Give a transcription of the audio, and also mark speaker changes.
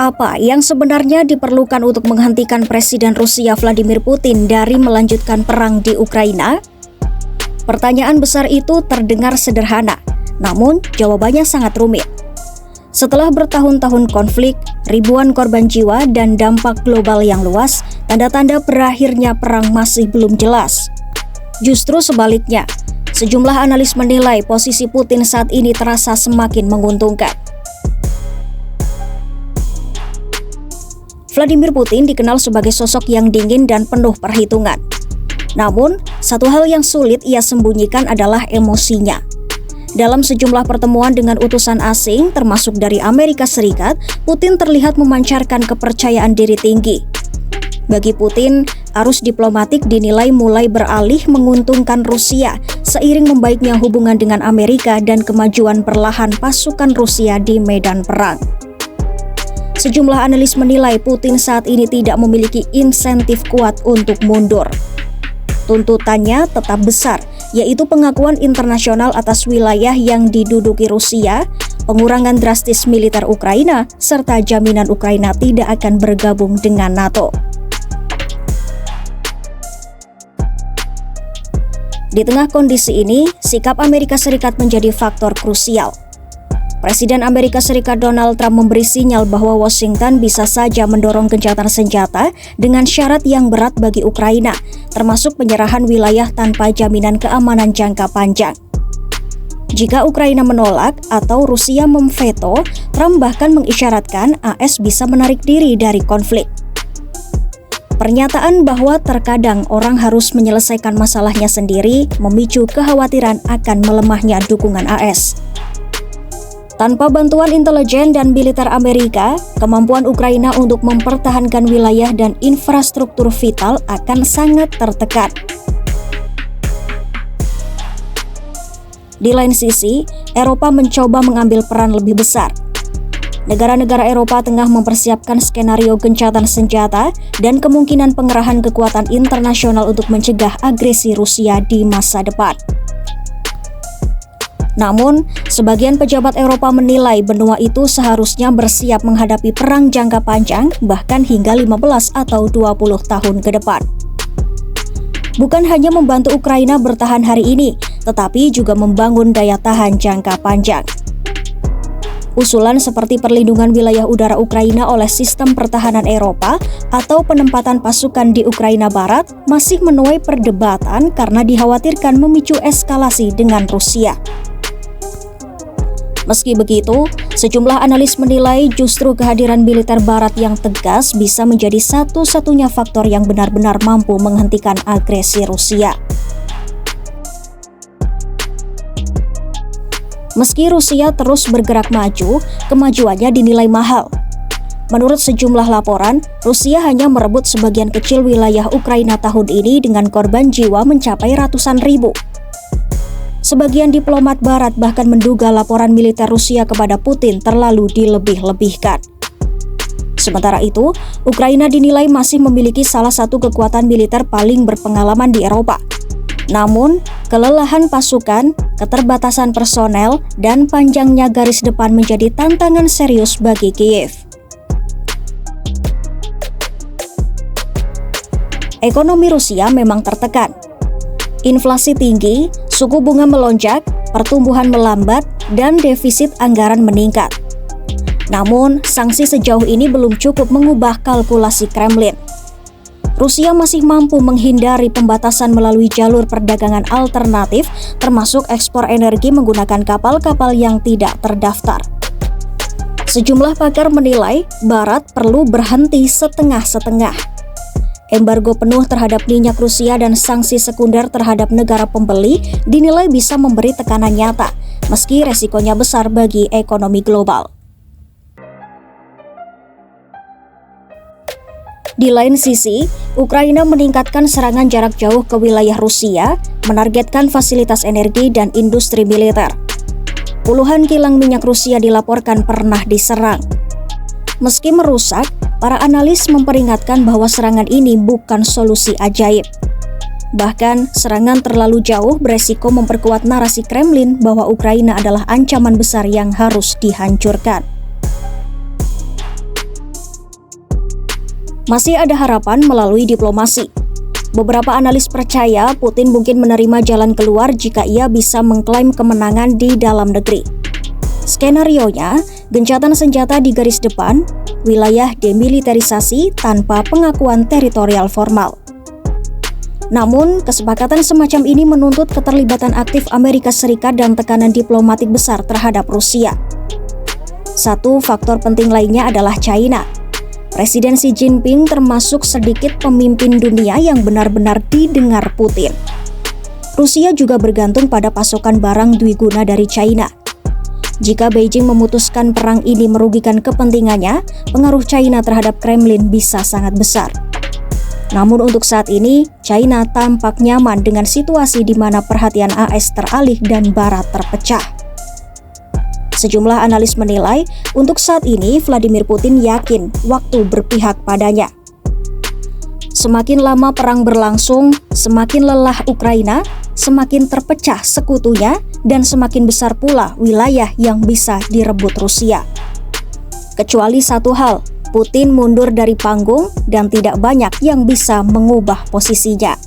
Speaker 1: Apa yang sebenarnya diperlukan untuk menghentikan Presiden Rusia Vladimir Putin dari melanjutkan perang di Ukraina? Pertanyaan besar itu terdengar sederhana, namun jawabannya sangat rumit. Setelah bertahun-tahun konflik, ribuan korban jiwa, dan dampak global yang luas, tanda-tanda berakhirnya perang masih belum jelas. Justru sebaliknya, sejumlah analis menilai posisi Putin saat ini terasa semakin menguntungkan. Vladimir Putin dikenal sebagai sosok yang dingin dan penuh perhitungan. Namun, satu hal yang sulit ia sembunyikan adalah emosinya. Dalam sejumlah pertemuan dengan utusan asing, termasuk dari Amerika Serikat, Putin terlihat memancarkan kepercayaan diri tinggi. Bagi Putin, arus diplomatik dinilai mulai beralih menguntungkan Rusia seiring membaiknya hubungan dengan Amerika dan kemajuan perlahan pasukan Rusia di medan perang. Sejumlah analis menilai Putin saat ini tidak memiliki insentif kuat untuk mundur. Tuntutannya tetap besar, yaitu pengakuan internasional atas wilayah yang diduduki Rusia, pengurangan drastis militer Ukraina, serta jaminan Ukraina tidak akan bergabung dengan NATO. Di tengah kondisi ini, sikap Amerika Serikat menjadi faktor krusial. Presiden Amerika Serikat Donald Trump memberi sinyal bahwa Washington bisa saja mendorong gencatan senjata dengan syarat yang berat bagi Ukraina, termasuk penyerahan wilayah tanpa jaminan keamanan jangka panjang. Jika Ukraina menolak atau Rusia memveto, Trump bahkan mengisyaratkan AS bisa menarik diri dari konflik. Pernyataan bahwa terkadang orang harus menyelesaikan masalahnya sendiri memicu kekhawatiran akan melemahnya dukungan AS. Tanpa bantuan intelijen dan militer Amerika, kemampuan Ukraina untuk mempertahankan wilayah dan infrastruktur vital akan sangat tertekan. Di lain sisi, Eropa mencoba mengambil peran lebih besar. Negara-negara Eropa tengah mempersiapkan skenario gencatan senjata dan kemungkinan pengerahan kekuatan internasional untuk mencegah agresi Rusia di masa depan. Namun, sebagian pejabat Eropa menilai benua itu seharusnya bersiap menghadapi perang jangka panjang, bahkan hingga 15 atau 20 tahun ke depan. Bukan hanya membantu Ukraina bertahan hari ini, tetapi juga membangun daya tahan jangka panjang. Usulan seperti perlindungan wilayah udara Ukraina oleh sistem pertahanan Eropa atau penempatan pasukan di Ukraina Barat masih menuai perdebatan karena dikhawatirkan memicu eskalasi dengan Rusia. Meski begitu, sejumlah analis menilai justru kehadiran militer Barat yang tegas bisa menjadi satu-satunya faktor yang benar-benar mampu menghentikan agresi Rusia. Meski Rusia terus bergerak maju, kemajuannya dinilai mahal. Menurut sejumlah laporan, Rusia hanya merebut sebagian kecil wilayah Ukraina tahun ini dengan korban jiwa mencapai ratusan ribu. Sebagian diplomat Barat bahkan menduga laporan militer Rusia kepada Putin terlalu dilebih-lebihkan. Sementara itu, Ukraina dinilai masih memiliki salah satu kekuatan militer paling berpengalaman di Eropa. Namun, kelelahan pasukan, keterbatasan personel, dan panjangnya garis depan menjadi tantangan serius bagi Kiev. Ekonomi Rusia memang tertekan. Inflasi tinggi, suku bunga melonjak, pertumbuhan melambat, dan defisit anggaran meningkat. Namun, sanksi sejauh ini belum cukup mengubah kalkulasi Kremlin. Rusia masih mampu menghindari pembatasan melalui jalur perdagangan alternatif, termasuk ekspor energi menggunakan kapal-kapal yang tidak terdaftar. Sejumlah pakar menilai Barat perlu berhenti setengah-setengah. Embargo penuh terhadap minyak Rusia dan sanksi sekunder terhadap negara pembeli dinilai bisa memberi tekanan nyata, meski resikonya besar bagi ekonomi global. Di lain sisi, Ukraina meningkatkan serangan jarak jauh ke wilayah Rusia, menargetkan fasilitas energi dan industri militer. Puluhan kilang minyak Rusia dilaporkan pernah diserang. Meski merusak, para analis memperingatkan bahwa serangan ini bukan solusi ajaib. Bahkan, serangan terlalu jauh beresiko memperkuat narasi Kremlin bahwa Ukraina adalah ancaman besar yang harus dihancurkan. Masih ada harapan melalui diplomasi. Beberapa analis percaya Putin mungkin menerima jalan keluar jika ia bisa mengklaim kemenangan di dalam negeri. Skenarionya, gencatan senjata di garis depan, wilayah demilitarisasi tanpa pengakuan teritorial formal. Namun, kesepakatan semacam ini menuntut keterlibatan aktif Amerika Serikat dan tekanan diplomatik besar terhadap Rusia. Satu faktor penting lainnya adalah China. Presiden Xi Jinping termasuk sedikit pemimpin dunia yang benar-benar didengar Putin. Rusia juga bergantung pada pasokan barang dwiguna dari China. Jika Beijing memutuskan perang ini merugikan kepentingannya, pengaruh China terhadap Kremlin bisa sangat besar. Namun untuk saat ini, China tampak nyaman dengan situasi di mana perhatian AS teralih dan Barat terpecah. Sejumlah analis menilai, untuk saat ini Vladimir Putin yakin waktu berpihak padanya. Semakin lama perang berlangsung, semakin lelah Ukraina, semakin terpecah sekutunya, dan semakin besar pula wilayah yang bisa direbut Rusia. Kecuali satu hal, Putin mundur dari panggung dan tidak banyak yang bisa mengubah posisinya.